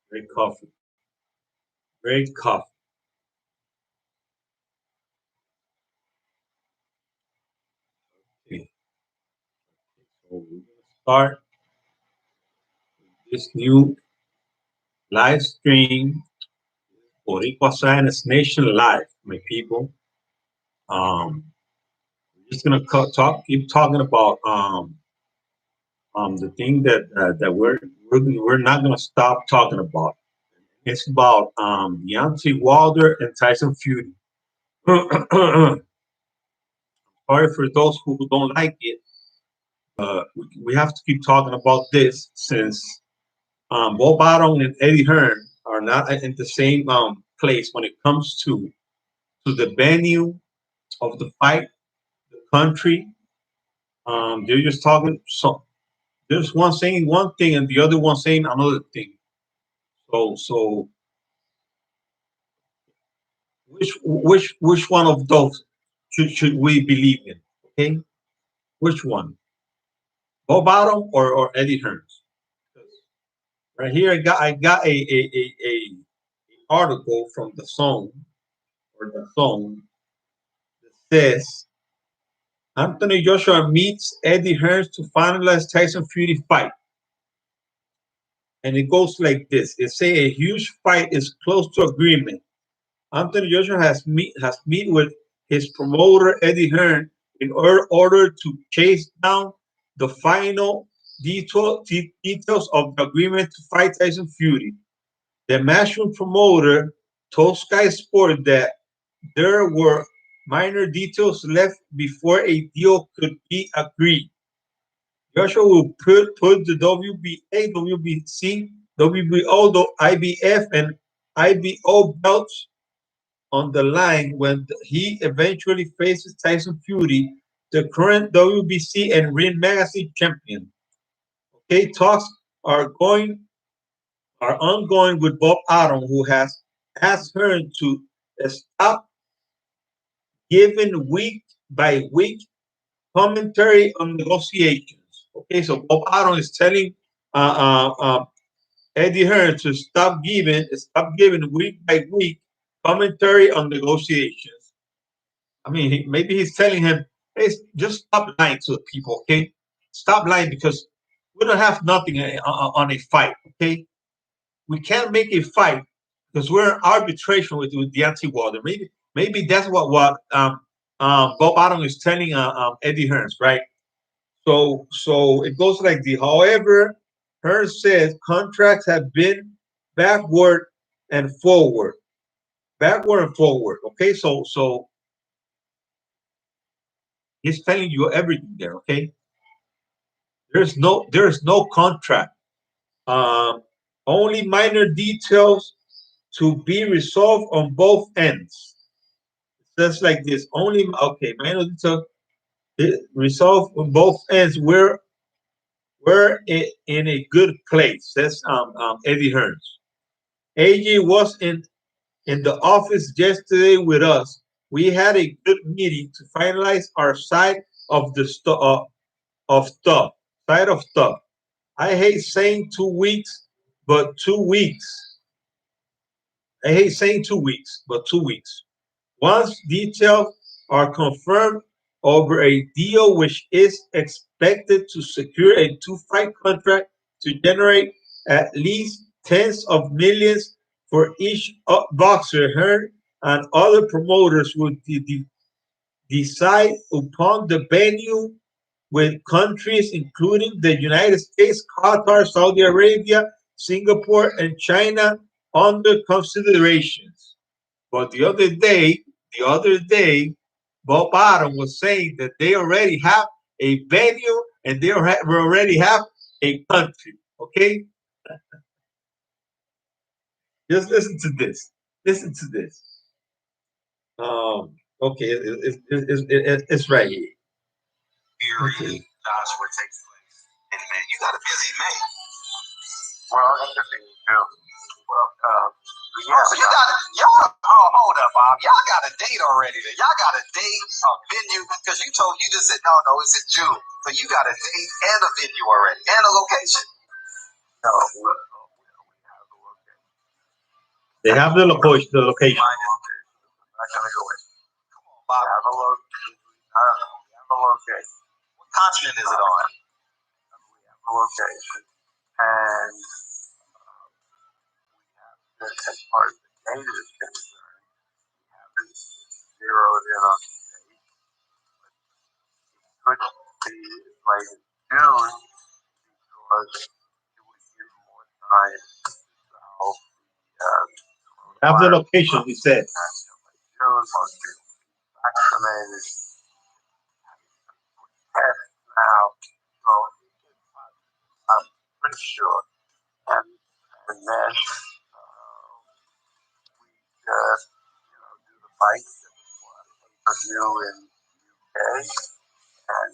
Great coffee. Great coffee. Okay. So we're gonna start this new live stream for Equal Science Nation Live, my people. We're just gonna keep talking about the thing that we're not gonna stop talking about. It's about Deontay Wilder and Tyson Fury. Sorry for those who don't like it. We have to keep talking about this since Bob Bottom and Eddie Hearn are not in the same place when it comes to the venue of the fight, the country. They're just talking. So there's one saying one thing and the other one saying another thing. So which one of those should we believe in? Okay, which one? Bob Bottom or Eddie Hearn? Right here, I got a article from the song or the song that says Anthony Joshua meets Eddie Hearn to finalize Tyson Fury fight. And it goes like this. It say a huge fight is close to agreement. Anthony Joshua has meet with his promoter Eddie Hearn in order to chase down the final details of the agreement to fight Tyson Fury. The matchroom promoter told Sky Sport that there were minor details left before a deal could be agreed. Joshua will put the WBA, WBC, WBO, the IBF, and IBO belts on the line when he eventually faces Tyson Fury, the current WBC and Ring Magazine champion. Okay, talks are going are ongoing with Bob Arum, who has asked her to stop giving week by week commentary on negotiations. Okay, so Bob Arum is telling uh, uh, uh, Eddie Hearn to stop giving week by week commentary on negotiations. I mean, maybe he's telling him, hey, just stop lying to the people, okay? Stop lying because we don't have nothing on a fight, okay? We can't make a fight because we're in arbitration with Deontay Wilder. Maybe that's what Bob Arum is telling Eddie Hearns, right? So it goes like the. However, Hearns says contracts have been backward and forward, backward and forward. Okay, so he's telling you everything there. Okay, there's no contract. Um, only minor details to be resolved on both ends. Just like this. Only okay, minor details resolved on both ends. We're in a good place. That's Eddie Hearns. AJ was in the office yesterday with us. We had a good meeting to finalize our side of the of stuff. Side of stuff. I hate saying 2 weeks, but 2 weeks. I hate saying 2 weeks, but 2 weeks. Once details are confirmed over a deal which is expected to secure a two-fight contract to generate at least tens of millions for each boxer, Hearn and other promoters will decide upon the venue with countries including the United States, Qatar, Saudi Arabia, Singapore, and China under considerations. But the other day, Bob Bottom was saying that they already have a venue and they already have a country. Okay, just listen to this. Listen to this. Okay, it's right here. Okay. Joshua takes place, and man, you got a busy man. Well, that's the thing, well, yeah, so you got y'all. Oh, hold up, Bob. Y'all got a date already. Then y'all got a date, a venue, because you just said no, it's in June. So you got a date and a venue already, and a location. No, They have the location. The location. Not gonna go in. Come on, Bob. I don't know. We have a location. What continent is it on? We have a location, and as far as the data is concerned, we haven't zeroed in on the date. But it could be like in June because it would give more time to solve the Have the location. He said. June, most people vaccinated. Test now, so I'm pretty sure. And then we do the fight pay-per-view in UK and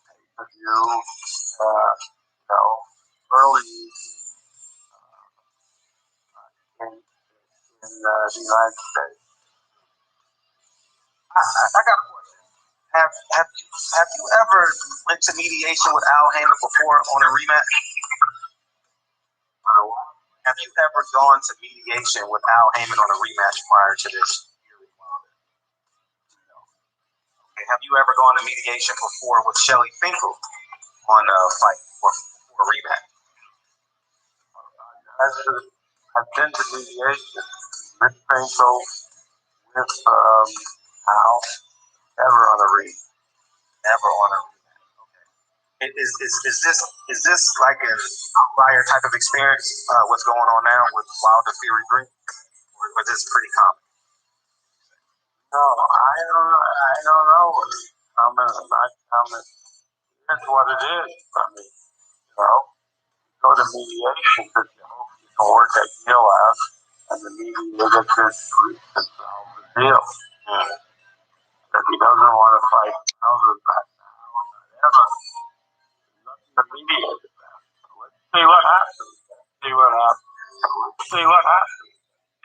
pay-per-view early in the United States. I got a question. Have you ever went to mediation with Al Heyman before on a rematch? Have you ever gone to mediation with Al Heyman on a rematch prior to this? Okay. Have you ever gone to mediation before with Shelly Finkel on a fight or a rematch? I've been to mediation with Finkel, with Al, never on a rematch. Never on a rematch. Is this like an outlier type of experience? What's going on now with Wilder Fury 3, or is this pretty common? No, I don't know. Not common. That's what it is. I mean, go to mediation because you hope you can work that deal out, and the mediator just solve the deal. Yeah. If he doesn't want to fight, whatever. The mediator. See what happens. See what happens. See what happens.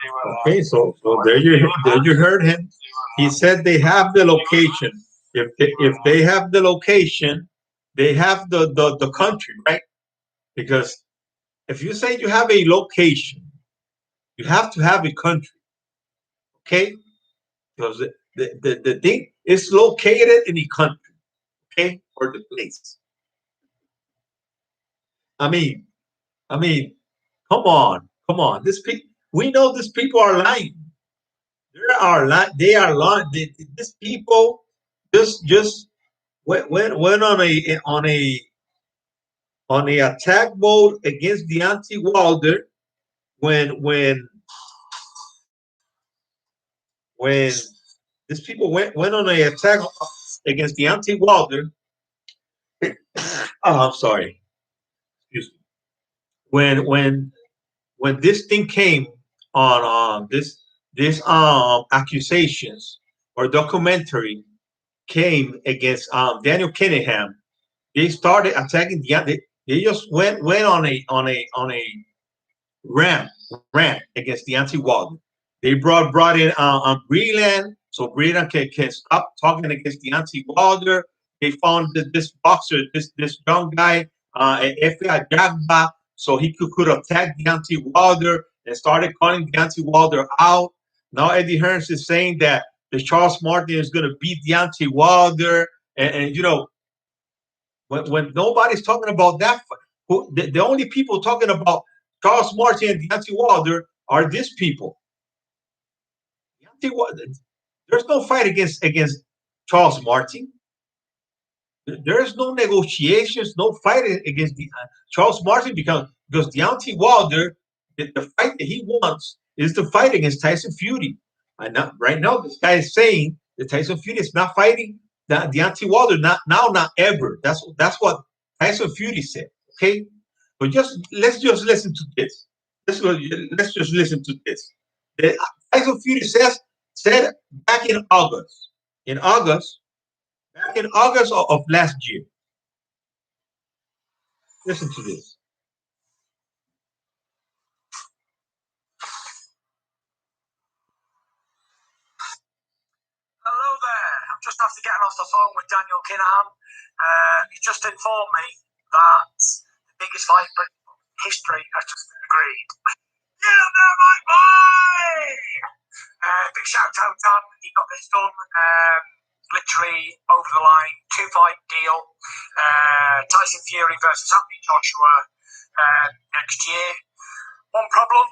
See what happens. Okay, so there you heard him. He said they have the location. If they have the location, they have the country, right? Because if you say you have a location, you have to have a country, okay? Because the thing is located in the country, okay, or the place. I mean, come on. This people, we know these people are lying. They are lying. These people just went on a attack mode against Deontay Wilder when these people went on a attack against Deontay Wilder. Oh, I'm sorry. Excuse me. When this thing came on this accusations or documentary came against Daniel Cunningham, they started attacking Deontay. They just went on a rant against Deontay Wilder. They brought in Breland so Breland can stop talking against Deontay Wilder. They found this boxer, this young guy, Efe Ajagba, so he could attack Deontay Wilder and started calling Deontay Wilder out. Now Eddie Hearns is saying that the Charles Martin is going to beat Deontay Wilder, and when nobody's talking about that, the only people talking about Charles Martin and Deontay Wilder are these people. There's no fight against Charles Martin. There's no negotiations, no fight against Charles Martin because Deontay Wilder, the fight that he wants is the fight against Tyson Fury. And right now, this guy is saying that Tyson Fury is not fighting Deontay Wilder, not now, not ever. That's what Tyson Fury said. Okay, but let's just listen to this. Let's just listen to this. Tyson Fury said back in August. Back in August of last year. Listen to this. Hello there. I'm just after getting off the phone with Daniel Cunningham. He just informed me that the biggest fight in history has just been agreed. Get him there, my boy! knocked out Dan. He got this done literally over the line. 2-fight deal. Tyson Fury versus Anthony Joshua next year. One problem,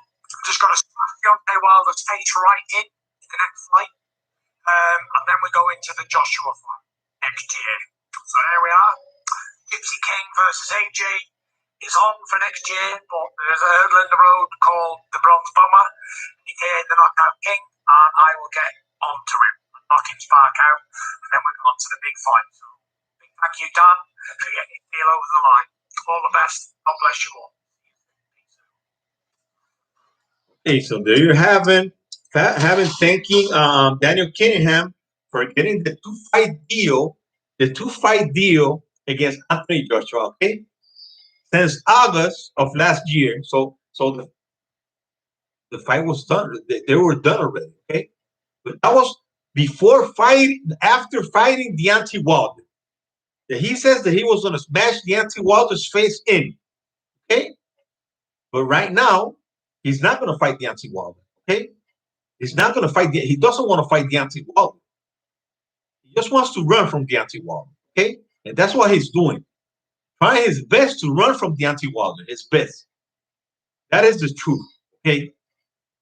just got to smash Deontay Wilder's face right in the next fight. And then we go into the Joshua fight next year. So there we are. Gypsy King versus AJ is on for next year, but there's a hurdle in the road called the Bronze Bomber. He did the Knockout King, and I will get onto him and knock him spark out, and then we'll go on to the big fight. So big thank you, Dan, for getting the deal over the line. All the best. God bless you all. Okay, so there you have it. Thanking Daniel Cunningham for getting the two-fight deal against Anthony Joshua. Okay, since August of last year. So the fight was done. They were done already. Okay, but that was before fighting. After fighting Deontay Wilder, he says that he was going to smash Deontay Wilder's face in. Okay, but right now he's not going to fight Deontay Wilder. Okay, he's not going to fight. He doesn't want to fight Deontay Wilder. He just wants to run from Deontay Wilder. Okay, and that's what he's doing. Trying his best to run from Deontay Wilder. His best. That is the truth. Okay,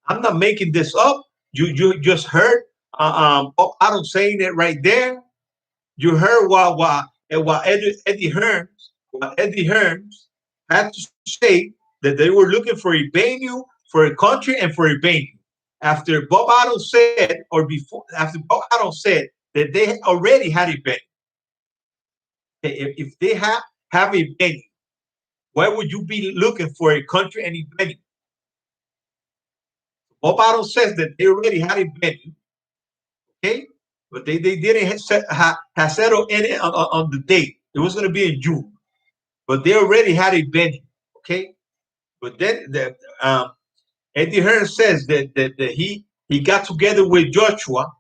I'm not making this up. You just heard Adam saying it right there. You heard what Eddie Hearns had to say, that they were looking for a venue, for a country, and for a venue. After Bob Adams said, after Bob Adams said that they already had a venue. If they have a venue, why would you be looking for a country and a venue? Bob Adams says that they already had a venue, okay, but they didn't have settled in it on the date. It was going to be in June, but they already had a venue, okay. But then Eddie Hearn says that he got together with Joshua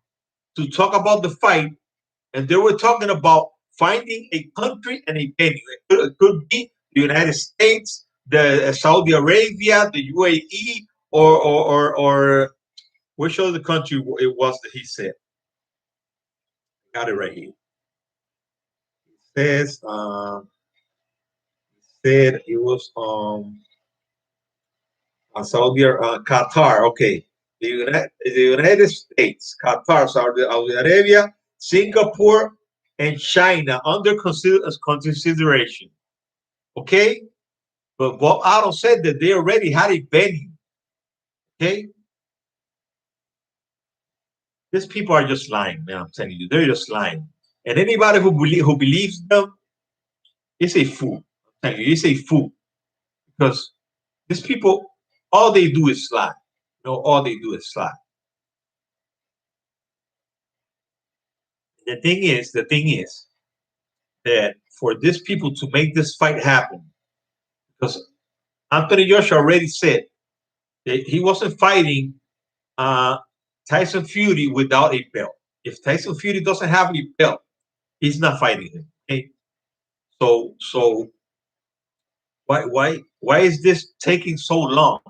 to talk about the fight, and they were talking about finding a country and a venue. It could be the United States, the Saudi Arabia, the UAE, or which other country it was that he said. Got it right here. It says said it was Saudi Qatar. Okay, the United States, Qatar, Saudi Arabia, Singapore, and China under consideration. Okay, but Bob Adams said that they already had a venue. Okay, these people are just lying, man. I'm telling you, they're just lying. And anybody who believes them is a fool. I'm telling you, it's a fool, because these people, all they do is lie. You know, all they do is lie. The thing is that for these people to make this fight happen, because Anthony Joshua already said that he wasn't fighting Tyson Fury without a belt. If Tyson Fury doesn't have a belt, he's not fighting him. Okay, so why is this taking so long?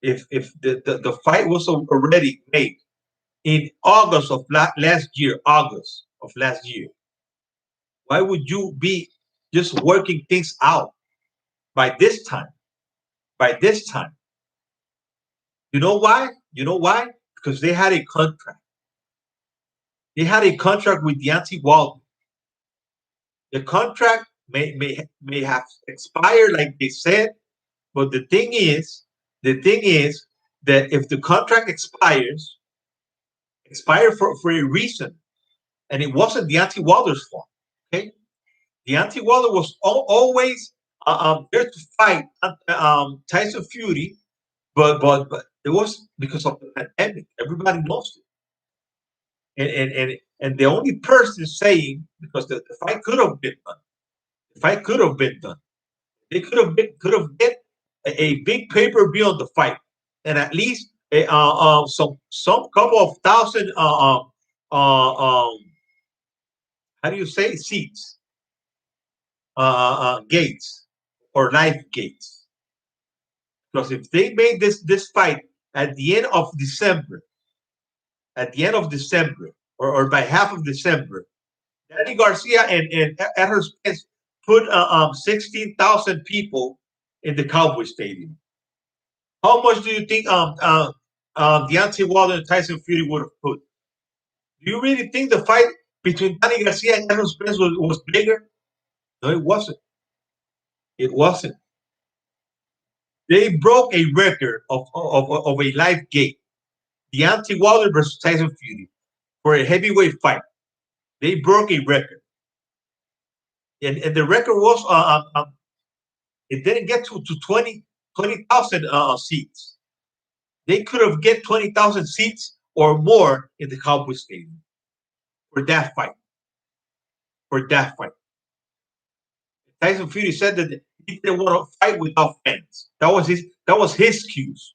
If the fight was already made in August of last year, why would you be just working things out by this time? You know why? Because they had a contract. They had a contract with Deontay Wilder. The contract may have expired, like they said, but the thing is that if the contract expires for a reason, and it wasn't Deontay Wilder's fault. Okay, Deontay Wilder was always there to fight Tyson Fury, but it was because of the pandemic. Everybody knows it, and the only person saying, because the fight could have been done, they could have get a big pay-per-view on the fight, and at least some couple of thousand how do you say, seats, gates, or live gates. Because if they made this fight at the end of December, at the end of December or by half of December, Danny Garcia and Ed Spence put 16,000 people in the Cowboy Stadium. How much do you think Deontay Wilder and Tyson Fury would have put? Do you really think the fight between Danny Garcia and Ed Spence was bigger? No, it wasn't. It wasn't. They broke a record of a live gate. Deontay Wilder versus Tyson Fury for a heavyweight fight. They broke a record. And the record was it didn't get to 20,000 seats. They could have get 20,000 seats or more in the Cowboy Stadium for that fight. For that fight. Tyson Fury said that he didn't want to fight without fans. That was his excuse.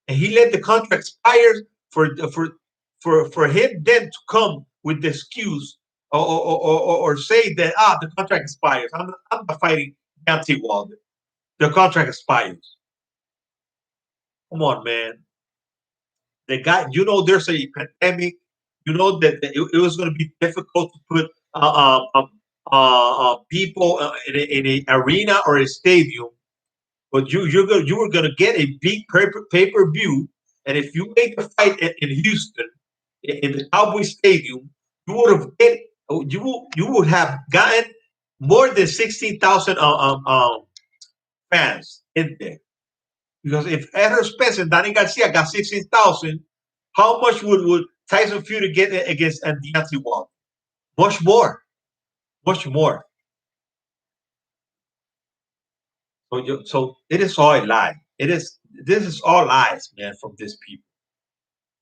And he let the contract expire for him then to come with the excuse or say that the contract expires. I'm not fighting Deontay Wilder. The contract expires. Come on, man. The guy, there's a pandemic. You know that it was going to be difficult to put people in an arena or a stadium, but you were going to get a big pay-per-view, and if you make a fight in Houston in the Cowboy Stadium, you would have gotten more than 16,000 fans in there. Because if Ed Spence and Danny Garcia got 16,000, how much would Tyson Fury get against Deontay Wilder? Much more. Much more. So it is all a lie. This is all lies, man, from these people.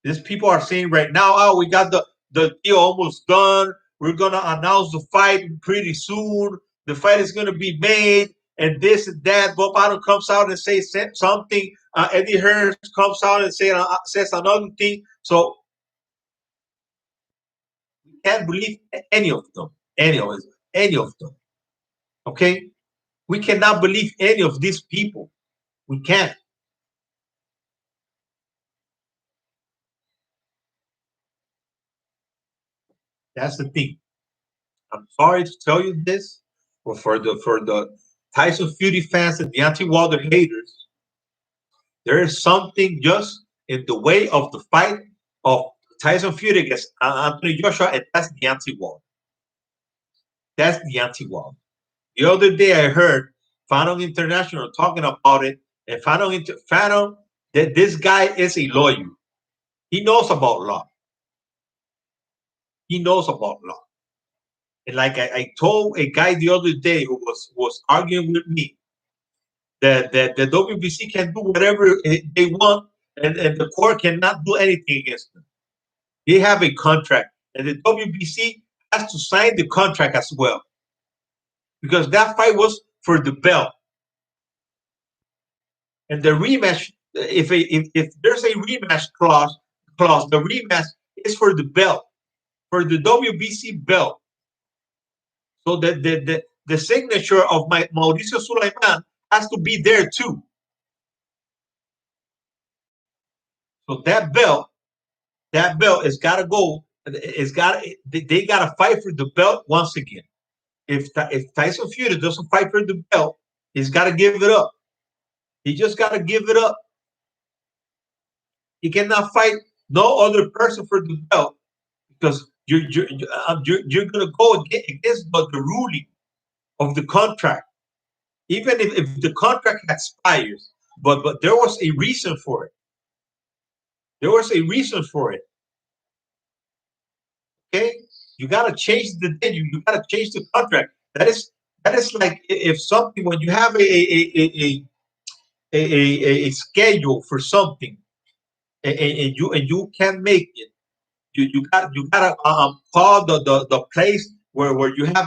These people are saying right now, oh, we got the deal almost done. We're gonna announce the fight pretty soon. The fight is gonna be made, and this and that. Bob Arum comes out and says something. Eddie Hearn comes out and says another thing. So we can't believe any of them. Any of them. Okay? We cannot believe any of these people. We can't. That's the thing. I'm sorry to tell you this, but for the Tyson Fury fans and Deontay Wilder haters, there is something just in the way of the fight of Tyson Fury against Anthony Joshua, and that's Deontay Wilder. That's Deontay Wilder. The other day I heard Fanon International talking about it, and Fanon that this guy is a lawyer. He knows about law. He knows about law. And like I told a guy the other day who was arguing with me that the WBC can do whatever they want, and the court cannot do anything against them. They have a contract, and the WBC has to sign the contract as well, because that fight was for the belt. And the rematch, if there's a rematch clause, the rematch is for the belt, for the WBC belt. So the signature of Mauricio Sulaiman has to be there too. So that belt has got to go. They got to fight for the belt once again. If Tyson Fury doesn't fight for the belt, he's got to give it up. He just got to give it up. He cannot fight no other person for the belt, because you're going to go against the ruling of the contract, even if the contract expires. But there was a reason for it. There was a reason for it. Okay, you got to change the day. You got to change the contract. That is like if something, when you have a schedule for something, and you can't make it, you gotta call the place where you have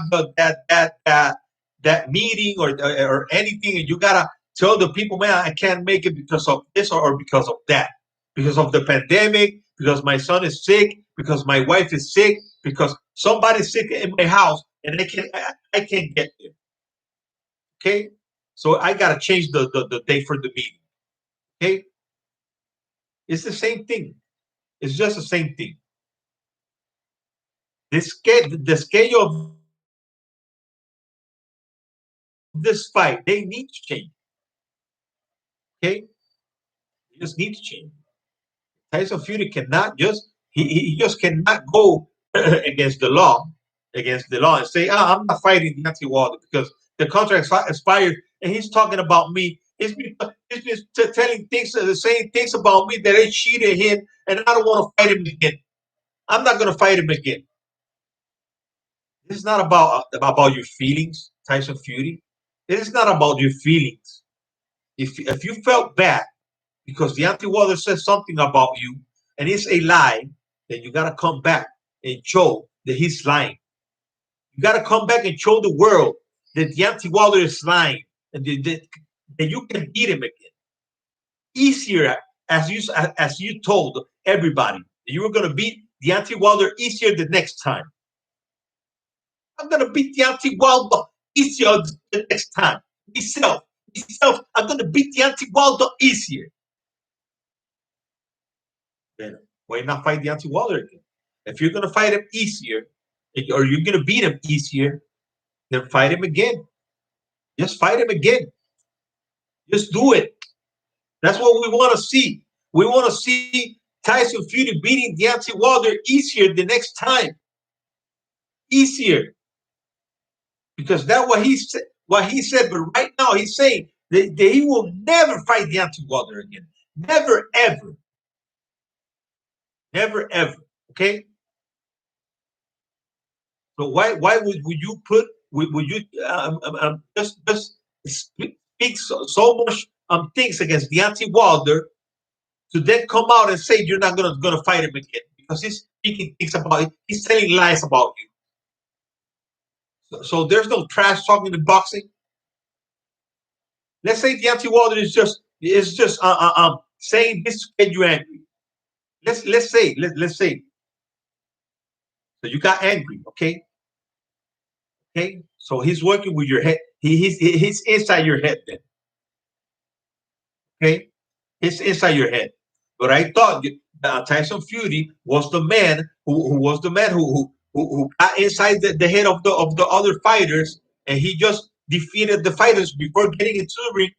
that meeting or anything, and you gotta tell the people, man, I can't make it because of this or because of that, because of the pandemic, because my son is sick, because my wife is sick, because somebody's sick in my house, and I can't get there. Okay, so I gotta change the day for the meeting. Okay, it's the same thing. It's just the same thing. The schedule of this fight, they need to change. Okay, they just need to change. Tyson Fury cannot just he just cannot go against the law, and say, I'm not fighting Deontay Wilder because the contract expired, and he's talking about me. He's been telling things, saying things about me that I cheated him, and I don't want to fight him again. I'm not going to fight him again. This is not about your feelings, Tyson Fury. It is not about your feelings. If you felt bad because Deontay Wilder says something about you and it's a lie, then you gotta come back and show that he's lying. You gotta come back and show the world that Deontay Wilder is lying and that you can beat him again. Easier, as you told everybody that you were gonna beat Deontay Wilder easier the next time. I'm gonna beat Deontay Wilder easier the next time. Myself, I'm gonna beat Deontay Wilder easier. Then why not fight Deontay Wilder again? If you're gonna fight him easier, or you're gonna beat him easier, then fight him again. Just fight him again. Just do it. That's what we want to see. We want to see Tyson Fury beating Deontay Wilder easier the next time. Easier. Because that's what he said. But right now he's saying that he will never fight Deontay Wilder again. Never, ever. Never, ever. Okay? So why would you put would you just speak so much things against Deontay Wilder to then come out and say you're not gonna fight him again because he's speaking things about it, he's telling lies about you. So there's no trash talking in boxing. Let's say Deontay Wilder is just saying this to get you angry. Let's say. So you got angry, okay? Okay, so he's working with your head. He's inside your head then. Okay, it's inside your head. But I thought Tyson Fury was the man who got inside the head of the other fighters, and he just defeated the fighters before getting into the ring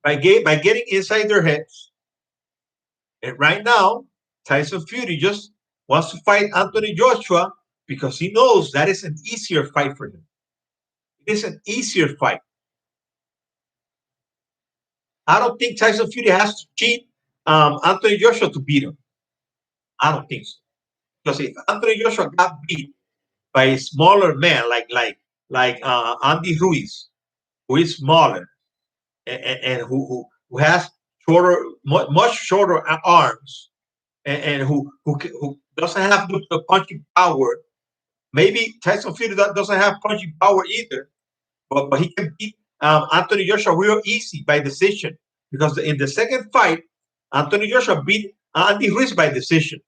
by getting inside their heads. And right now, Tyson Fury just wants to fight Anthony Joshua because he knows that is an easier fight for him. It is an easier fight. I don't think Tyson Fury has to cheat Anthony Joshua to beat him. I don't think so. Because if Anthony Joshua got beat by a smaller man like Andy Ruiz, who is smaller and who has much shorter arms, and who doesn't have the punching power. Maybe Tyson Fury doesn't have punching power either, but he can beat Anthony Joshua real easy by decision because in the second fight, Anthony Joshua beat Andy Ruiz by decision.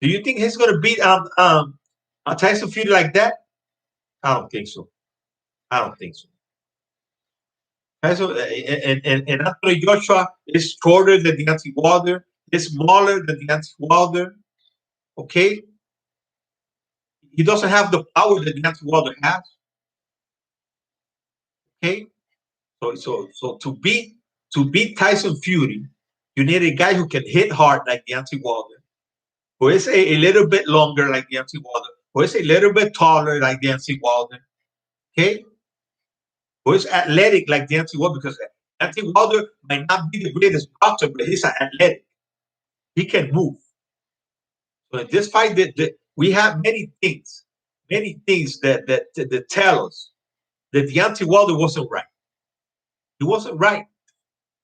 Do you think he's going to beat Tyson Fury like that? I don't think so. I don't think so. Tyson, and Anthony Joshua is shorter than Deontay Wilder. Is smaller than Deontay Wilder. Okay, he doesn't have the power that Deontay Wilder has. Okay, so to beat Tyson Fury, you need a guy who can hit hard like Deontay Wilder, who is a little bit longer like Deontay Wilder, who is a little bit taller like Deontay Wilder. Okay, who is athletic like Deontay Wilder, because Deontay Wilder might not be the greatest boxer, but he's athletic. He can move. So in this fight, we have many things that tell us that Deontay Wilder wasn't right. He wasn't right.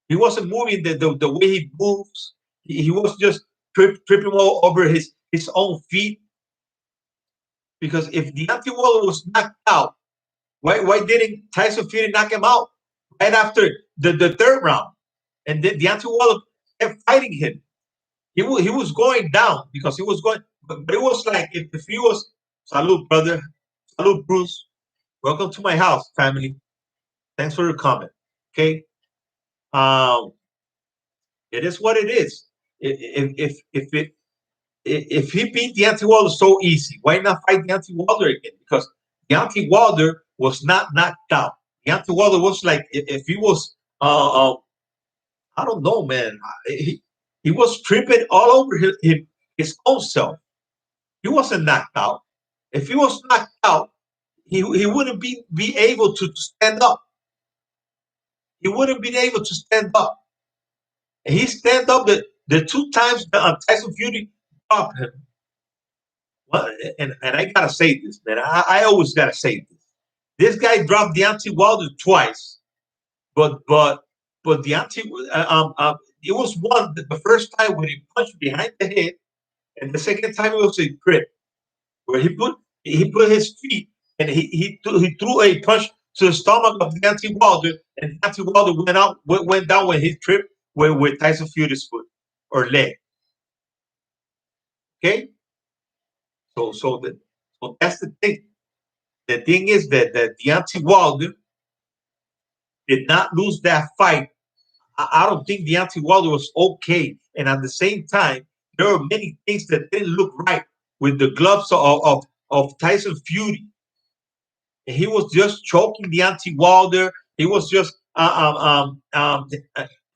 He wasn't moving the way he moves. He was just tripping all over his own feet. Because if Deontay Wilder was knocked out, why didn't Tyson Fury knock him out right after the third round? And then Deontay Wilder kept fighting him. He was going down because he was going, but it was like if he was, salute, brother, salute, Bruce. Welcome to my house, family. Thanks for your comment. Okay. It is what it is. if he beat Deontay Wilder so easy, why not fight Deontay Wilder again? Because Deontay Wilder was not knocked out. Deontay Wilder was like if he was I don't know, man. He was tripping all over his own self. He wasn't knocked out. If he was knocked out, he wouldn't be able to stand up. He wouldn't be able to stand up. And he stand up the two times that Tyson Fury dropped him. Well, and I gotta say this, man. I always gotta say this. This guy dropped Deontay Wilder twice, but Deontay, it was the first time when he punched behind the head, and the second time it was a grip where he put his feet and he threw a punch to the stomach of Deontay Wilder, and Deontay Wilder went down when he tripped with Tyson Fury's foot or leg. Okay, so that's the thing. The thing is that Deontay Wilder did not lose that fight. I don't think Deontay Wilder was okay, and at the same time, there were many things that didn't look right with the gloves of Tyson Fury. And he was just choking Deontay Wilder. He was just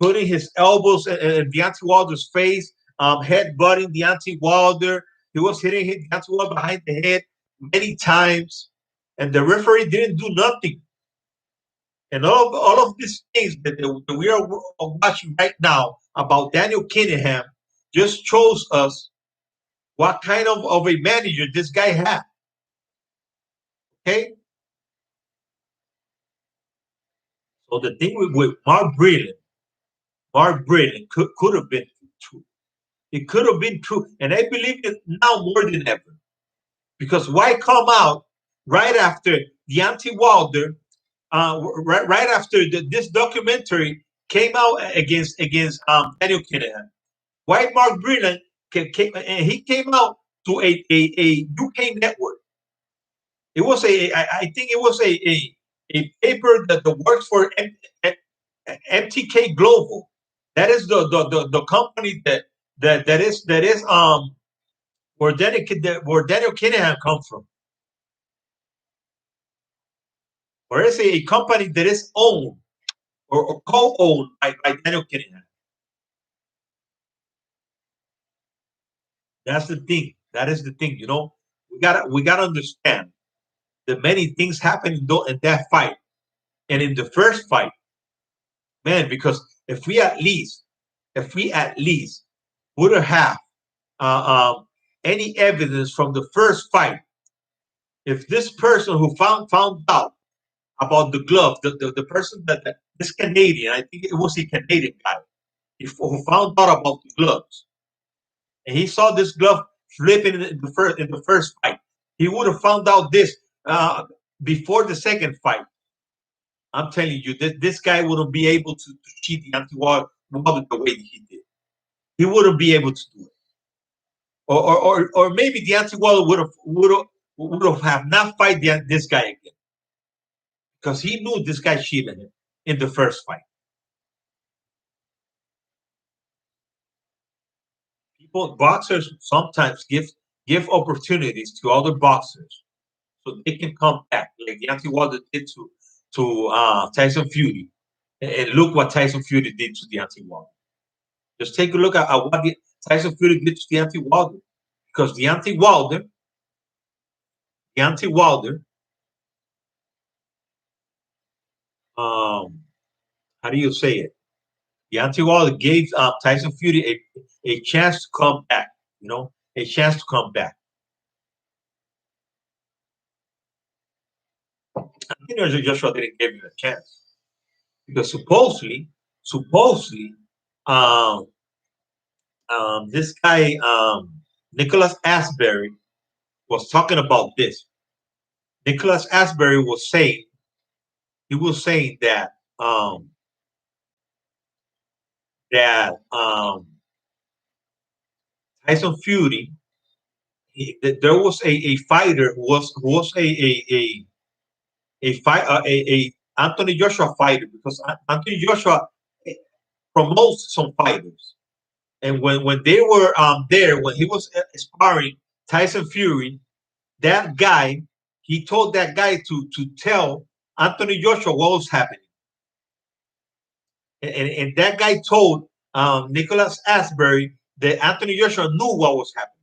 putting his elbows in Deontay Wilder's face, headbutting Deontay Wilder. He was hitting Deontay Wilder behind the head many times, and the referee didn't do nothing. And all of these things that we are watching right now about Daniel Kinningham just shows us what kind of a manager this guy had. Okay? So the thing with Mark Breland could have been true. It could have been true. And I believe it now more than ever. Because why come out right after Deontay Wilder, right after this documentary came out against Daniel Kinningham? Why Mark Breland he came out to a UK network. It was I think it was a paper that works for MTK Global. That is the company that is where Daniel Kinningham comes from. Or is a company that is owned or co-owned by Daniel Kinningham. That's the thing. That is the thing. You know, we gotta understand that many things happened in that fight and in the first fight, man. Because if we at least would have any evidence from the first fight, if this person who found out about the glove, the person that this Canadian, I think it was a Canadian guy, who found out about the gloves, and he saw this glove flipping in the first fight, he would have found out this before the second fight. I'm telling you, this guy wouldn't be able to cheat Deontay Wilder the way he did. He wouldn't be able to do it. Or maybe Deontay Wilder would have not fight this guy again, because he knew this guy cheated him in the first fight. Boxers sometimes give opportunities to other boxers so they can come back, like Deontay Wilder did to Tyson Fury. And look what Tyson Fury did to Deontay Wilder. Just take a look at what Tyson Fury did to Deontay Wilder. Because Deontay Wilder, how do you say it? Deontay Wilder gave Tyson Fury a chance to come back. You know, a chance to come back. I think Joshua didn't give him a chance because supposedly, this guy Nicholas Asbury was talking about this. Nicholas Asbury was saying that Tyson Fury, there was a fighter who was a Anthony Joshua fighter, because Anthony Joshua promotes some fighters. And when they were there, when he was sparring Tyson Fury, that guy, he told that guy to tell Anthony Joshua what was happening. And that guy told Nicholas Asbury that Anthony Joshua knew what was happening.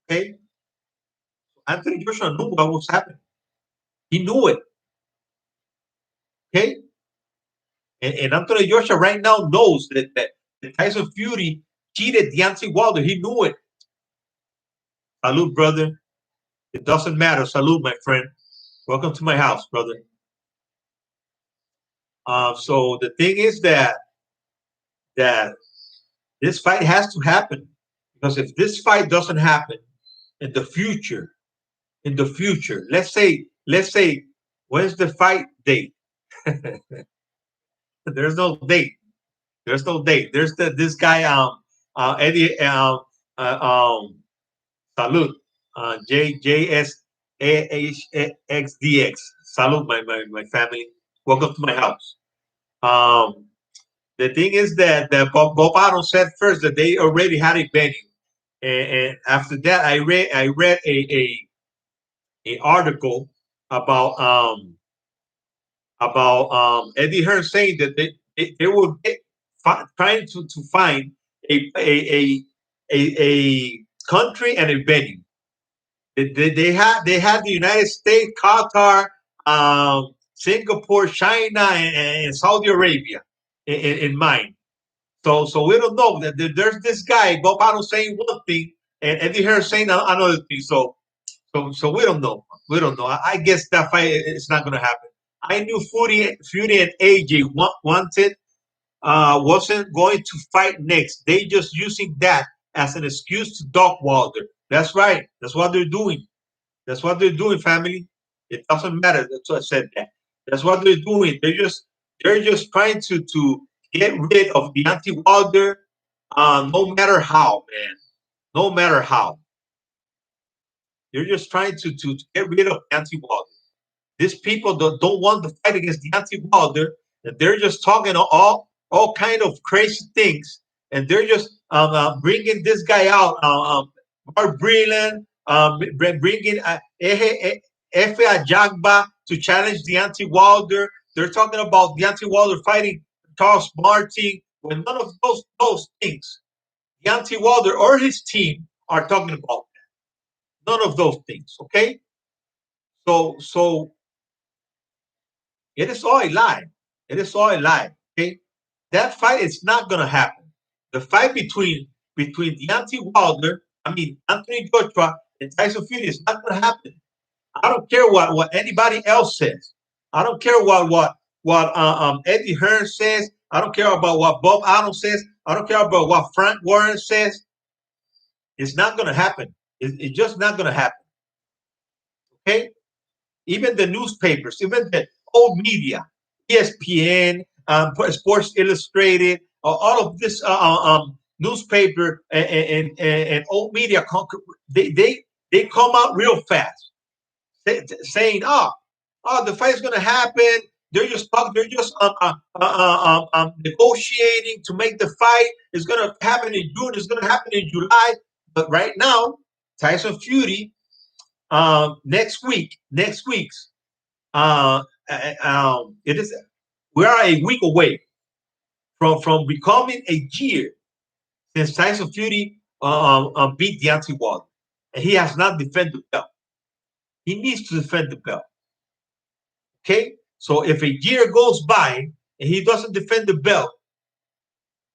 Okay, Anthony Joshua knew what was happening. He knew it. Okay, and Anthony Joshua right now knows that Tyson Fury cheated Deontay Wilder. He knew it. Salute, brother. It doesn't matter. Salute, my friend. Welcome to my house, brother. So the thing is that this fight has to happen, because if this fight doesn't happen in the future, let's say, when's the fight date? There's no date. There's no date. There's this guy Eddie Salute JJSAHXDX. Salute, my family. Welcome to my house. Um, the thing is that Bob Arum said first that they already had a venue, and after that, I read a article about Eddie Hearn saying that they were trying to find a country and a venue. They had the United States, Qatar, Singapore, China, and Saudi Arabia in mind. So we don't know that there's this guy Bob Arum saying one thing and Eddie Hearn saying another thing. So we don't know. We don't know. I guess that fight is not going to happen. I knew Fury and AJ wanted wasn't going to fight next. They just using that as an excuse to dog Wilder. That's right. That's what they're doing. That's what they're doing, family. It doesn't matter. That's what I said that. That's what they're doing. They're just trying to get rid of Deontay Wilder, no matter how, man. No matter how. They're just trying to get rid of Deontay Wilder. These people don't want to fight against Deontay Wilder, and they're just talking all kind of crazy things, and they're just bringing this guy out, Mark Breland, bringing Efe Ajagba to challenge Deontay Wilder. They're talking about Deontay Wilder fighting Charles Martin, when none of those things Deontay Wilder or his team are talking about. None of those things. Okay, so it is all a lie. It is all a lie. Okay, that fight is not gonna happen. The fight between Deontay Wilder, Anthony Joshua and Tyson Fury is not gonna happen. I don't care what anybody else says. I don't care what Eddie Hearn says. I don't care about what Bob Arum says. I don't care about what Frank Warren says. It's not gonna happen. It's just not gonna happen. Okay, even the newspapers, even the old media, ESPN, Sports Illustrated, all of this newspaper and old media, they come out real fast, saying, "Oh, the fight's going to happen." They're just negotiating to make the fight. It's going to happen in June. It's going to happen in July. But right now, Tyson Fury, next week's it is. We are a week away from becoming a year since Tyson Fury beat Deontay Wilder, and he has not defended the belt. He needs to defend the belt. Okay, so if a year goes by and he doesn't defend the belt,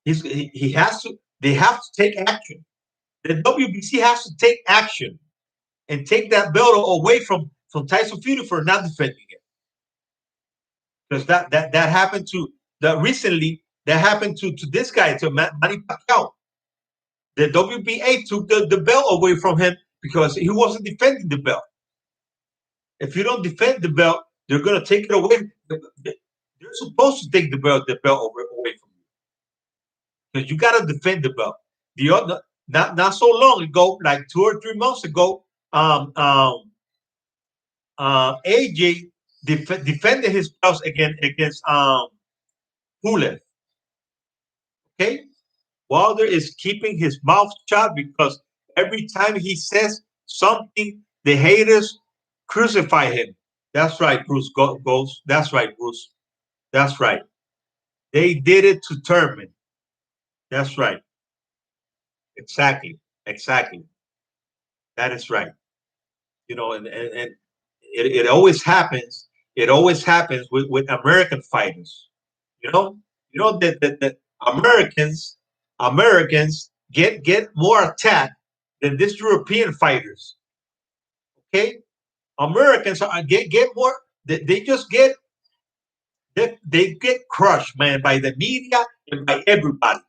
he has to. They have to take action. The WBC has to take action and take that belt away from Tyson Fury for not defending it. Because that happened to that recently. That happened to this guy, to Manny Pacquiao. The WBA took the belt away from him because he wasn't defending the belt. If you don't defend the belt, they're gonna take it away. They're supposed to take the belt away from you because you gotta defend the belt. The other, not so long ago, like 2 or 3 months ago, AJ defended his belt against Pulev. Okay, Wilder is keeping his mouth shut because every time he says something, the haters crucify him. That's right, Bruce Ghost. That's right, Bruce. That's right. They did it to Thurman. That's right. Exactly. Exactly. That is right. And it always happens. It always happens with American fighters. That Americans get more attacked than these European fighters. Okay, Americans get more. They just they get crushed, man, by the media and by everybody.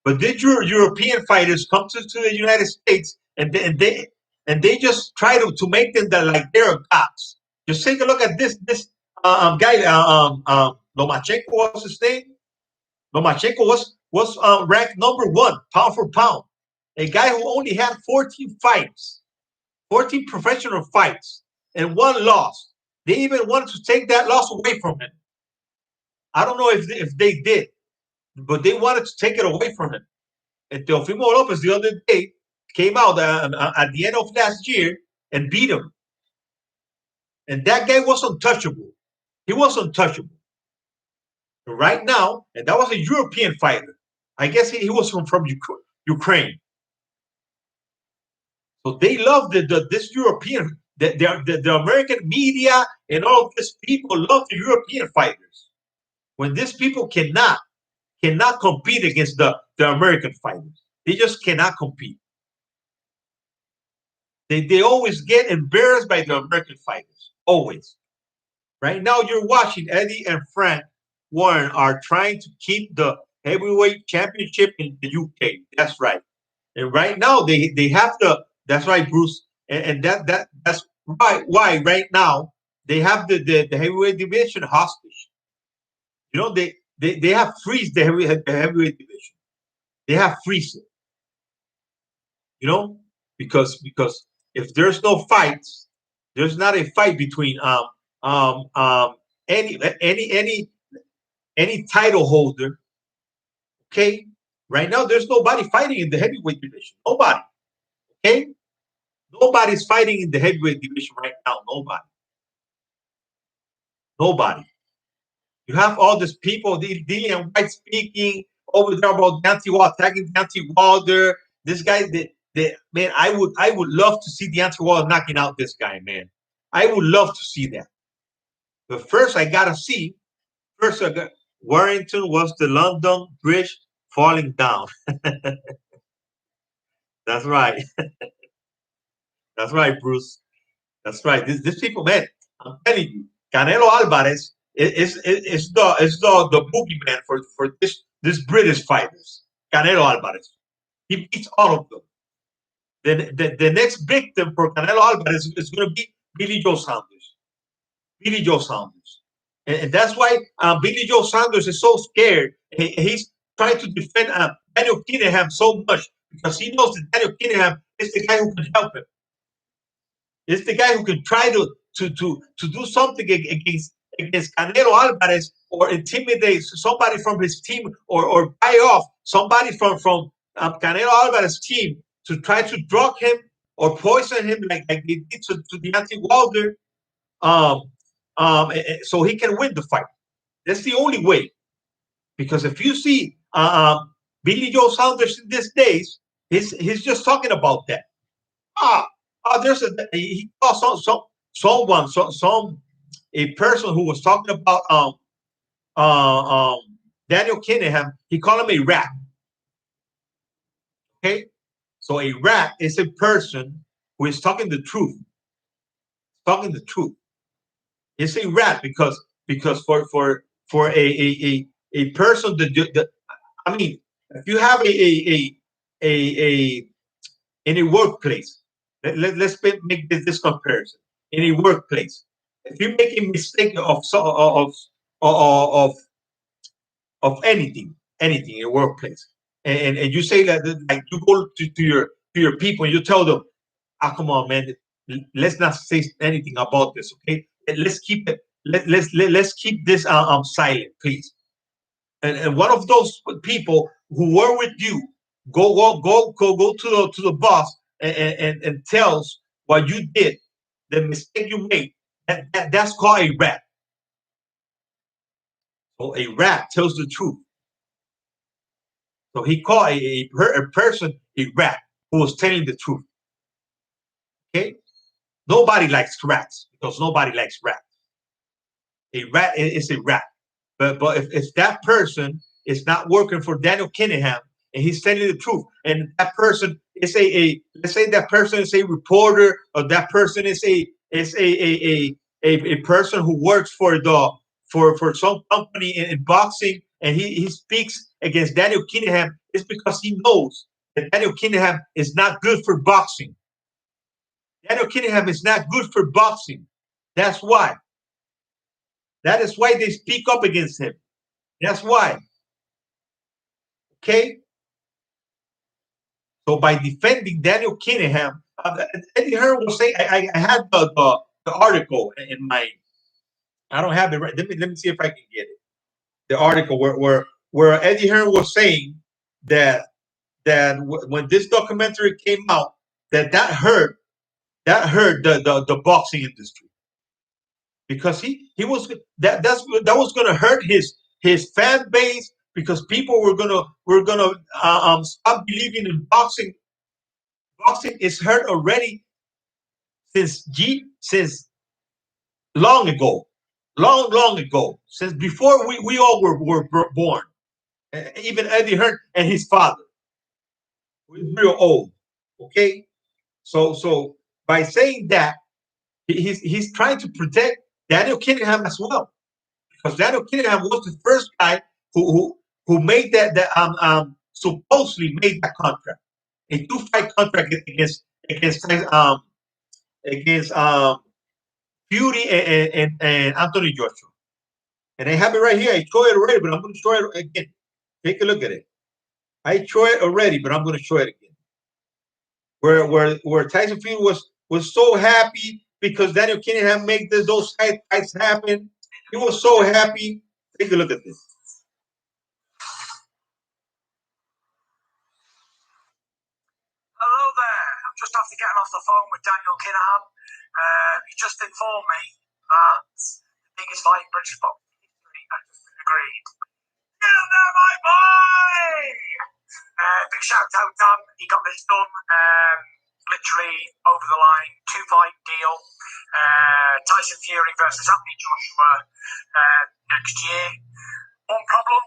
But these European fighters come to the United States and they just try to make them like they're gods. Just take a look at this guy Lomachenko, was his name? Lomachenko was ranked #1 pound for pound. A guy who only had 14 fights, 14 professional fights, and one loss. They even wanted to take that loss away from him. I don't know if they did, but they wanted to take it away from him. And Teofimo Lopez the other day came out at the end of last year and beat him. And that guy was untouchable. He was untouchable. Right now, and that was a European fighter. I guess he was from Ukraine. So they love this European, the American media and all of these people love the European fighters. When these people cannot compete against the American fighters. They just cannot compete. They always get embarrassed by the American fighters. Always. Right now, you're watching Eddie and Frank Warren are trying to keep the heavyweight championship in the UK. That's right. And right now, they have the. That's right, Bruce. And that's why right now they have the heavyweight division hostage. They have freeze the heavyweight division. They have freeze it. Because if there's no fights, there's not a fight between any title holder. Okay, right now there's nobody fighting in the heavyweight division. Nobody. Okay, nobody's fighting in the heavyweight division right now. Nobody. You have all these people, Dillian White speaking over there about Deontay Wilder, attacking Deontay Wilder. This guy, man, I would love to see Deontay Wilder knocking out this guy, man. I would love to see that. But first, I gotta see. First, Warrington was the London Bridge falling down. That's right. That's right, Bruce. That's right. These people, man, I'm telling you, Canelo Alvarez is the boogeyman for this British fighters. Canelo Alvarez. He beats all of them. Then the next victim for Canelo Alvarez is going to be Billy Joe Saunders. Billy Joe Saunders. And that's why Billy Joe Saunders is so scared. He's trying to defend Daniel Kinningham so much because he knows that Daniel Kinningham is the guy who can help him. It's the guy who can try to do something against Canelo Alvarez or intimidate somebody from his team or buy off somebody from Canelo Alvarez's team to try to drug him or poison him like they did to Deontay Wilder, so he can win the fight. That's the only way. Because if you see Billy Joe Saunders in these days, he's just talking about that. There's he saw a person who was talking about Daniel Kinningham. He called him a rat. Okay, so a rat is a person who is talking the truth. Talking the truth. It's a rat because for a person I mean, if you have a in a workplace, let's make this comparison. In a workplace, if you make a mistake of anything in a workplace, and you say that, like, you go to your people and you tell them, come on, man, let's not say anything about this, okay? Let's keep it. Let's keep this silent, please. and one of those people who were with you go to the boss and tells what you did, the mistake you made, that's called a rat. So a rat tells the truth. So he called a person a rat who was telling the truth. Okay? Nobody likes rats because nobody likes rats. A rat is a rat. But if that person is not working for Daniel Kinningham and he's telling the truth, and that person is let's say that person is a reporter, or that person is a person who works for some company in boxing, and he speaks against Daniel Kinningham, it's because he knows that Daniel Kinningham is not good for boxing. Daniel Kinningham is not good for boxing. That's why. That is why they speak up against him. That's why. Okay? So by defending Daniel Kinningham, Eddie Hearn was saying, I had the article in my, I don't have it right. Let me see if I can get it. The article where Eddie Hearn was saying that when this documentary came out, that hurt the boxing industry, because he was that was going to hurt his fan base, because people were gonna stop believing in boxing. Boxing is hurt already since long ago, long ago, since before we all were born. Even Eddie Hearn and his father, who is real old. Okay, so by saying that, he's trying to protect Daniel Kinningham as well, because Daniel Kinningham was the first guy who made that supposedly made that contract, a 2-fight contract against Fury and Anthony Joshua. And I have it right here. I show it already, but I'm going to show it again. Take a look at it. I show it already, but I'm going to show it again. Where Tyson Fury was so happy because Daniel Kinningham made those fights happen. He was so happy. Take a look at this. Hello there. I'm just after getting off the phone with Daniel Kinningham. He just informed me that the biggest fight in British boxing history has just been agreed. Get there, my boy! Big shout out, Dan. He got this done literally over the line. 2-fight deal. Tyson Fury versus Anthony Joshua next year. One problem,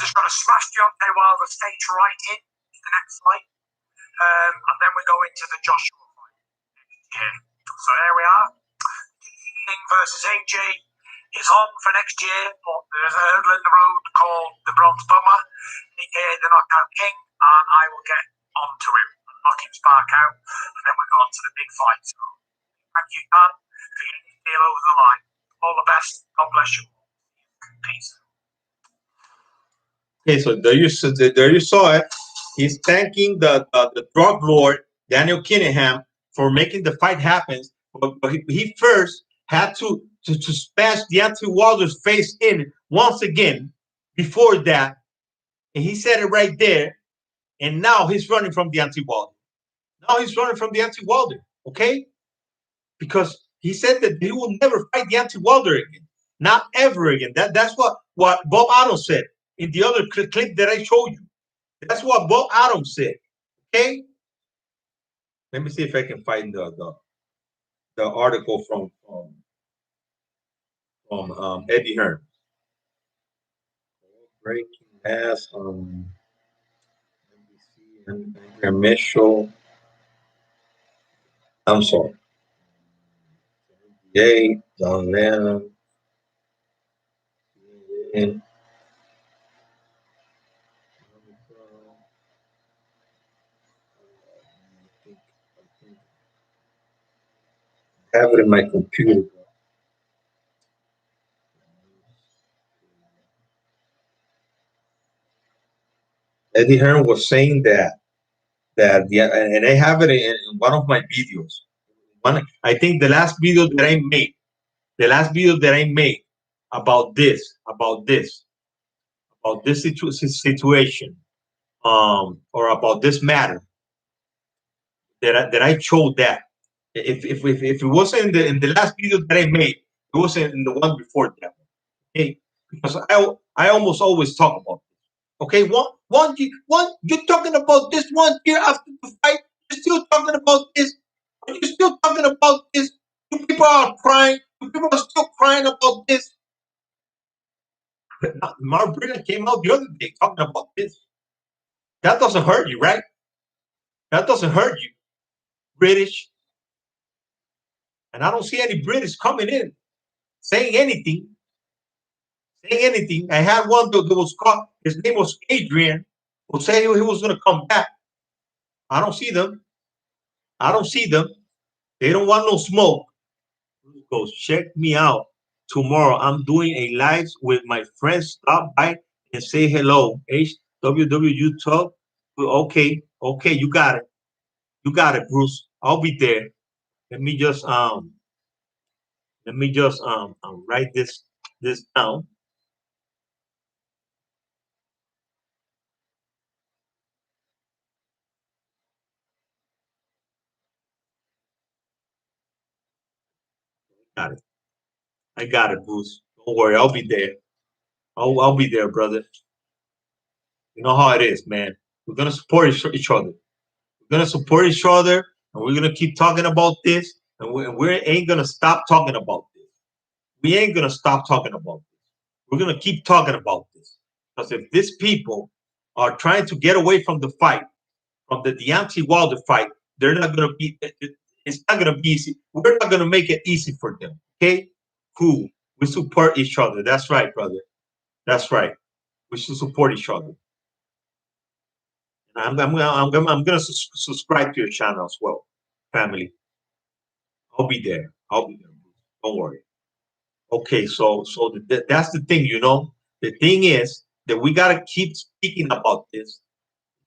just got to smash Deontay Wilder stage right in the next fight. And then we go into the Joshua fight next year. So there we are. King versus AJ is on for next year, but there's a hurdle in the road called the Bronze Bomber, the Knockout King, and I will get onto him and knock him spark out, and then we go on to the big fight. So thank you, Dan, for getting this deal over the line. All the best. God bless you. Peace. Okay, so there you saw it. He's thanking the drug lord Daniel Kinningham for making the fight happen, but he first had to smash Deontay Wilder's face in once again before that, and he said it right there. And now he's running from Deontay Wilder. Okay, because he said that he will never fight Deontay Wilder again, not ever again. That's what Bob Adams said in the other clip that I showed you. That's what Bob Adams said. Okay. Let me see if I can find the article from Eddie Hearn. Breaking Mass on NBC and Mitchell. I'm sorry. NBA, John Lennon. And I have it in my computer. Eddie Hearn was saying that and I have it in one of my videos. I think the last video that I made about about this situation, or about this matter, that I chose that. If it wasn't in the last video that I made, it wasn't in the one before that. Okay, because I almost always talk about it. Okay, one you're talking about this 1 year after the fight, you're still talking about this. You're still talking about this. You people are crying. You people are still crying about this. Mark Britta came out the other day talking about this. That doesn't hurt you, right? That doesn't hurt you, British. And I don't see any British coming in saying anything. Saying anything. I had one that was caught. His name was Adrian, who said he was going to come back. I don't see them. I don't see them. They don't want no smoke. Goes, check me out tomorrow. I'm doing a live with my friends. Stop by and say hello. HWW Talk. Okay, okay, you got it. You got it, Bruce. I'll be there. Let me just write this down. Got it. I got it, Bruce. Don't worry, I'll be there. I'll be there, brother. You know how it is, man. We're gonna support each other. We're gonna support each other, and we're gonna keep talking about this, and we ain't gonna stop talking about this. We ain't gonna stop talking about this. We're gonna keep talking about this, because if these people are trying to get away from the fight, from the Deontay Wilder fight, they're not gonna be. It's not gonna be easy. We're not gonna make it easy for them. Okay, cool. We support each other. That's right, brother. That's right. We should support each other. I'm gonna subscribe to your channel as well, family. I'll be there. I'll be there. Don't worry. Okay, so that's the thing, you know. The thing is that we gotta keep speaking about this,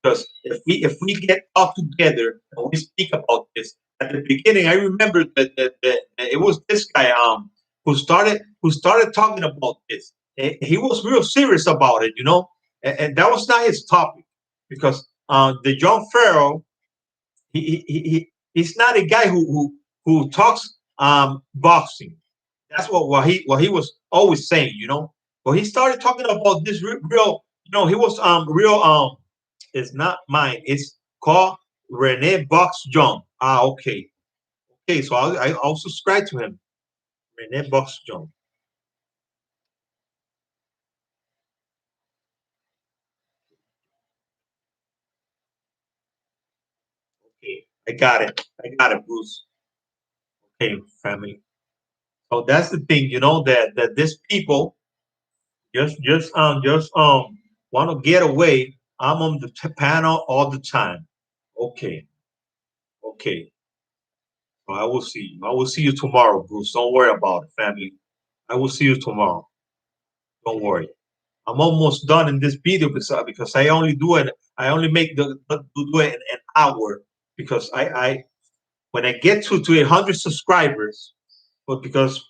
because if we get all together and we speak about this at the beginning, I remember that it was this guy who started talking about this. And he was real serious about it, you know, and that was not his topic, because the John Farrell, he's not a guy who talks boxing. That's what he was always saying, you know. But he started talking about this real, you know. He was real. It's not mine. It's called Rene Box John. Ah, okay, okay. So I'll subscribe to him, Rene Box John. Okay, I got it. I got it, Bruce. Okay, family. So that's the thing, you know, that these people just want to get away. I'm on the panel all the time. Okay, okay. Well, I will see you. I will see you tomorrow, Bruce. Don't worry about it, family. I will see you tomorrow. Don't worry. I'm almost done in this video, because I only do it. I only make do it in an hour, because I when I get to 100 subscribers, but because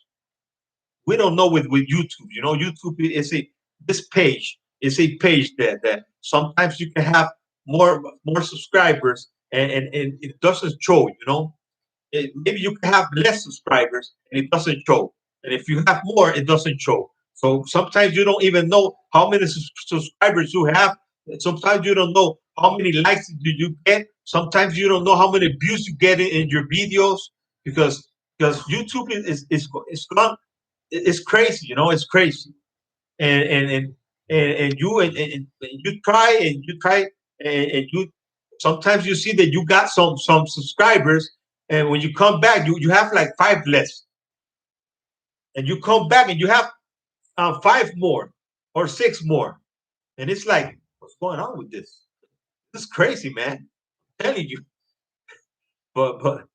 we don't know with YouTube, you know, YouTube is a this page is a page that sometimes you can have more subscribers, and it doesn't show, you know. Maybe you can have less subscribers and it doesn't show. And if you have more, it doesn't show. So sometimes you don't even know how many subscribers you have. Sometimes you don't know how many likes do you get. Sometimes you don't know how many views you get in your videos, because YouTube is gone. It's crazy, you know. It's crazy, and and and and you try and you try, and you sometimes you see that you got some subscribers, and when you come back, you have like five less, and you come back and you have five more or six more, and it's like, what's going on with this? This is crazy, man. I'm telling you. But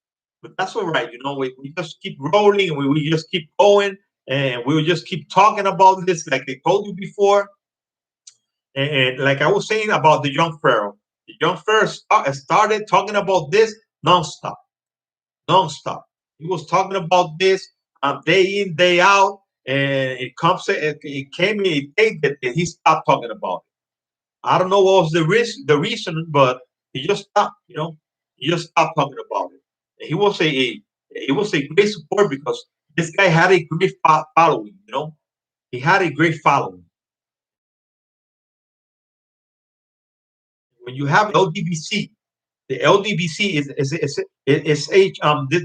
that's all right. You know, we just keep rolling, and we just keep going, and we will just keep talking about this, like I told you before. And like I was saying about the young Pharaoh, the young Pharaoh started talking about this nonstop, nonstop. He was talking about this day in, day out. and it came in a day that he stopped talking about it. I don't know what was the reason, but he just stopped. He just stopped talking about it. And he was a great support because this guy had a great following. He had a great following. When you have LDBC, the LDBC is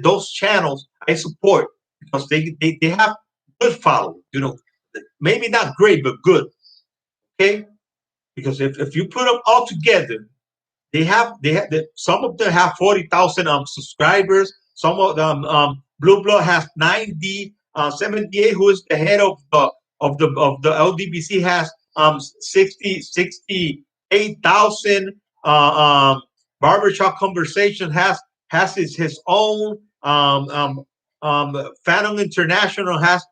those channels I support because they have good following. Maybe not great, but good. Okay, because if you put them all together, some of them have 40,000 subscribers. Some of them Blue Blood has 90. 78, who is the head of the LDBC, has 68,000. Barbershop Conversation has his own. Phantom International has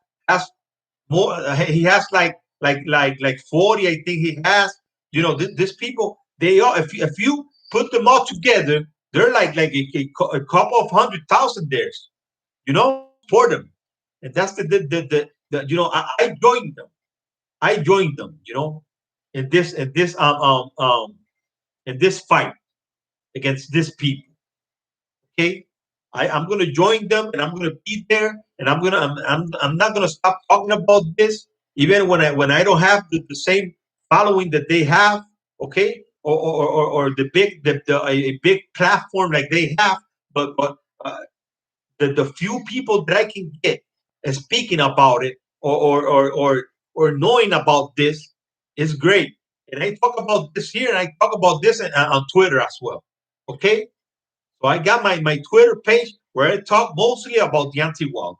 more. He has like 40. I think he has. These people, they are. If you put them all together, they're like a couple of 100,000 there. For them, and that's I joined them. I joined them. In this fight against these people. Okay, I'm gonna join them, and I'm gonna be there, and I'm not gonna stop talking about this, even when I don't have the same following that they have. Okay, or the big a big platform like they have, but uh, the few people that I can get and speaking about it, or knowing about this, is great. And I talk about this here, and I talk about this on Twitter as well. Okay, so I got my Twitter page where I talk mostly about Deontay Wilder.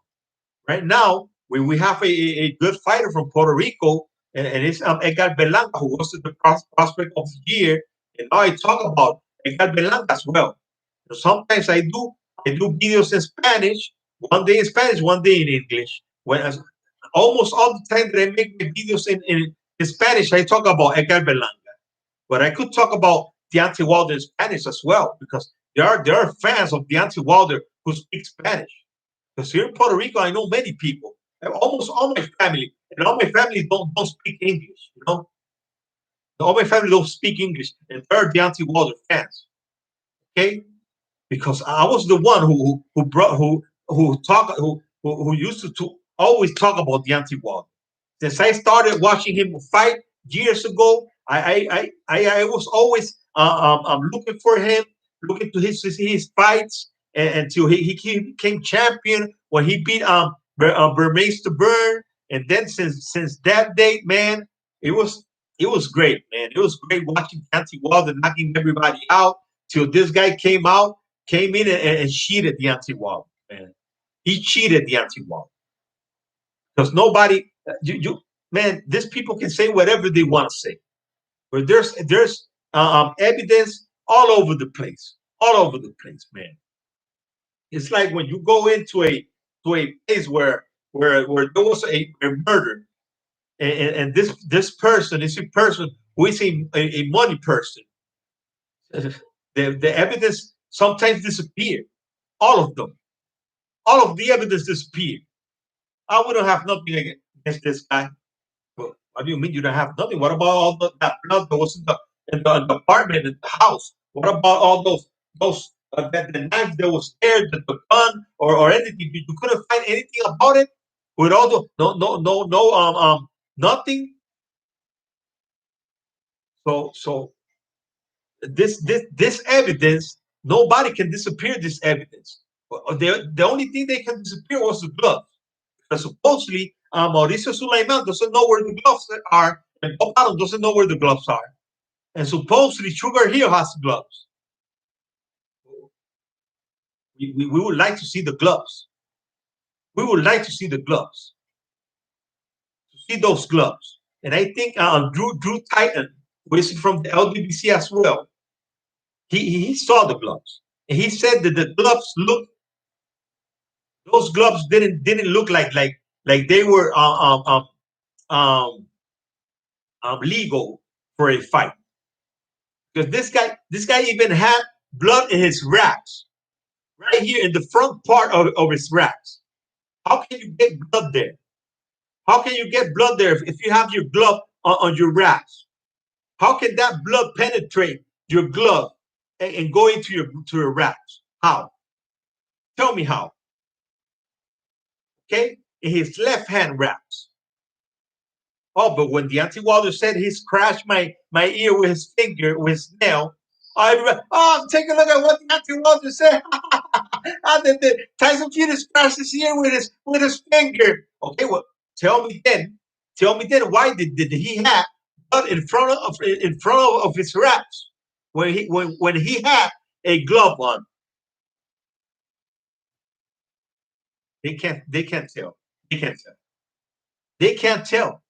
Right now, we have a good fighter from Puerto Rico, and it's Edgar Berlanga, who was the prospect of the year. And now I talk about Edgar Berlanga as well. Sometimes I do videos in Spanish, one day in Spanish, one day in English. Almost all the time that I make my videos in Spanish, I talk about Edgar Berlanga. But I could talk about Deontay Wilder in Spanish as well, because there are fans of Deontay Wilder who speak Spanish. Because here in Puerto Rico, I know many people, almost all my family, and all my family don't speak English. All my family don't speak English, and they're Deontay Wilder fans. Okay, because I was the one who brought who used to always talk about Deontay Wilder. Since I started watching him fight years ago, I was always looking for him, looking to his fights, until he became champion when he beat Bermane Burn. And then since that date, man, it was great, man. It was great watching Deontay Wilder knocking everybody out till this guy came in and cheated Deontay Wilder, man. He cheated Deontay Wilder because nobody, man, these people can say whatever they want to say, but there's evidence all over the place, man. It's like when you go into a place where there was a murder, and this person is a person who is a money person. The evidence sometimes disappear. All of them, all of the evidence disappear. I wouldn't have nothing against this guy. Well, what do you mean you don't have nothing? What about all that blood that was in the apartment, in the house? What about all those the knife that was there, the gun, or anything? You couldn't find anything about it with all the no nothing. So this evidence, nobody can disappear this evidence. The only thing they can disappear was the blood. Because supposedly Mauricio Sulaiman doesn't know where the gloves are, and Bob Arum doesn't know where the gloves are. And supposedly Sugar Hill has gloves. We would like to see the gloves. We would like to see the gloves. To see those gloves. And I think Drew Titan, who is from the LDBC as well, he saw the gloves. And he said that the gloves those gloves didn't look like they were legal for a fight, because this guy even had blood in his wraps, right here in the front part of his wraps. How can you get blood there? How can you get blood there if you have your glove on your wraps? How can that blood penetrate your glove and go into your wraps? How? Tell me how. Okay? In his left hand wraps. Oh, but when Deontay Wilder said he scratched my ear with his finger, with his nail, take a look at what Deontay Wilder said. Tyson Fury scratched his ear with his finger. Okay, well, tell me then, why did he have blood in front of his wraps when he had a glove on? They can't tell. They can't tell. They can't tell.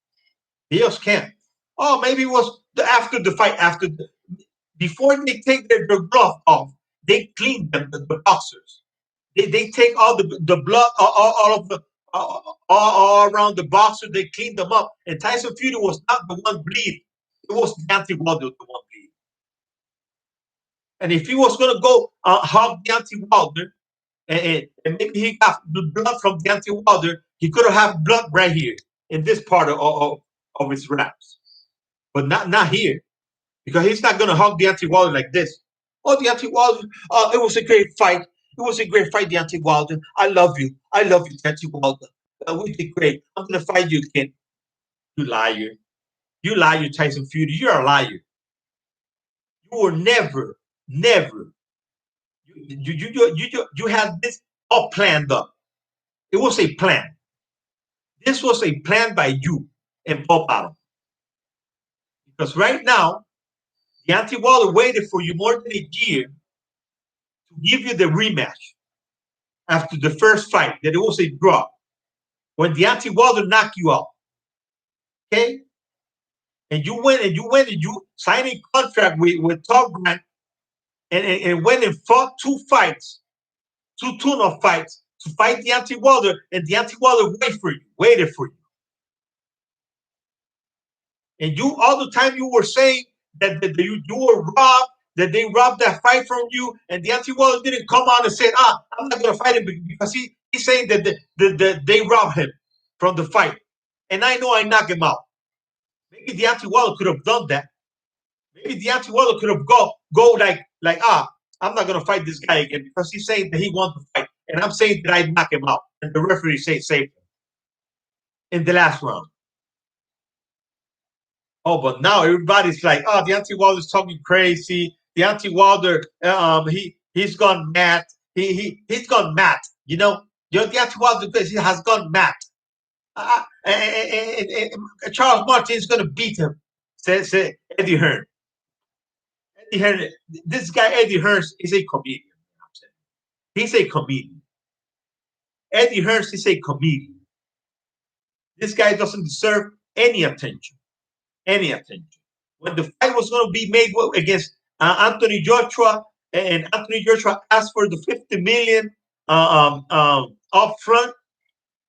They just can't. Oh, maybe it was after the fight, before they take their glove off, they clean them, the boxers. They take all the blood, all of the all around the boxer. They clean them up. And Tyson Fury was not the one bleeding. It was Deontay Wilder the one bleeding. And if he was gonna go hug Deontay Wilder, and maybe he got the blood from Deontay Wilder, he could have had blood right here in this part of his wraps, but not here, because he's not gonna hug Deontay Wilder like this. Oh, Deontay Wilder, it was a great fight. It was a great fight, Deontay Wilder. I love you, Deontay Wilder. We did great. I'm gonna fight you again. You liar! You liar, Tyson Fury. You're a liar. You were never. You had this all planned up. It was a plan. This was a plan by you and Bob Arum. Because right now, Deontay Wilder waited for you more than a year to give you the rematch after the first fight, that it was a draw. When Deontay Wilder knocked you out. Okay? And you went and you signed a contract with Top Rank and went and fought two tune-up fights to fight Deontay Wilder, and Deontay Wilder waited for you. And you, all the time, you were saying that you were robbed, that they robbed that fight from you, and Deontay Wilder didn't come out and say, I'm not going to fight him because he's saying that they robbed him from the fight. And I know I knocked him out. Maybe Deontay Wilder could have done that. Maybe Deontay Wilder could have go I'm not going to fight this guy again because he's saying that he won the fight. And I'm saying that I knock him out. And the referee saved him in the last round. Oh, but now everybody's like, Deontay Wilder's talking crazy. Deontay Wilder, he's gone mad. He's gone mad. You know, Deontay Wilder has gone mad. And Charles Martin is going to beat him, says Eddie Hearn. Eddie Hearn, this guy Eddie Hearn is a comedian. He's a comedian. Eddie Hearn is a comedian. This guy doesn't deserve any attention. Any attention. When the fight was going to be made against Anthony Joshua, and Anthony Joshua asked for the $50 million up front,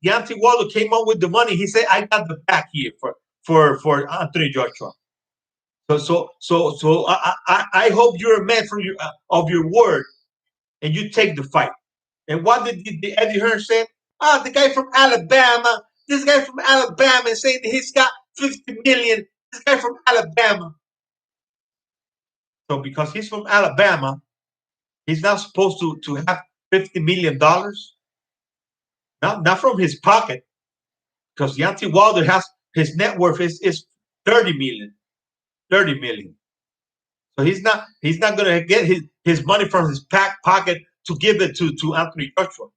Deontay Wilder came up with the money. He said, "I got the back here for Anthony Joshua." So I hope you're a man of your word, and you take the fight. And what did Eddie Hearn say? The guy from Alabama. This guy from Alabama is saying that he's got $50 million. This guy from Alabama. So because he's from Alabama, he's not supposed to have $50 million. Not from his pocket, because Deontay Wilder has his net worth is 30 million. 30 million. So he's not going to get his money from his pocket to give it to Anthony Joshua.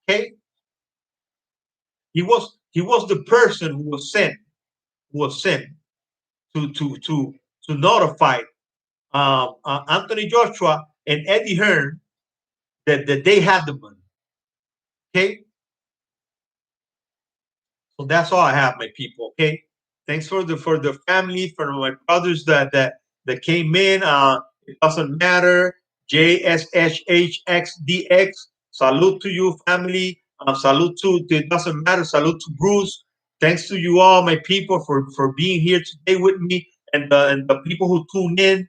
Okay? He was the person who was sent to notify Anthony Joshua and Eddie Hearn that they had the money. Okay? So that's all I have, my people. Okay? Thanks for the family, for my brothers that came in. It doesn't matter. JSHHXDX. Salute to you, family. Salute to it doesn't matter. Salute to Bruce. Thanks to you all, my people, for being here today with me, and the people who tuned in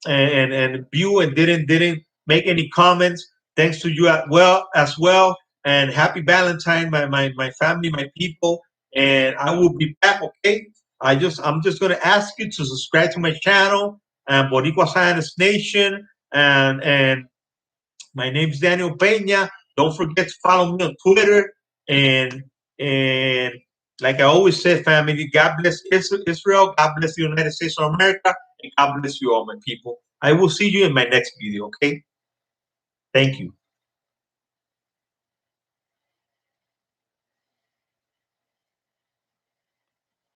and view and didn't make any comments. Thanks to you as well. and happy Valentine, my family, my people, and I will be back. Okay, I'm just gonna ask you to subscribe to my channel and Boricua Science Nation, and my name is Daniel Peña. Don't forget to follow me on Twitter, and like I always say, family, God bless Israel, God bless the United States of America, and God bless you all, my people. I will see you in my next video. Okay, thank you.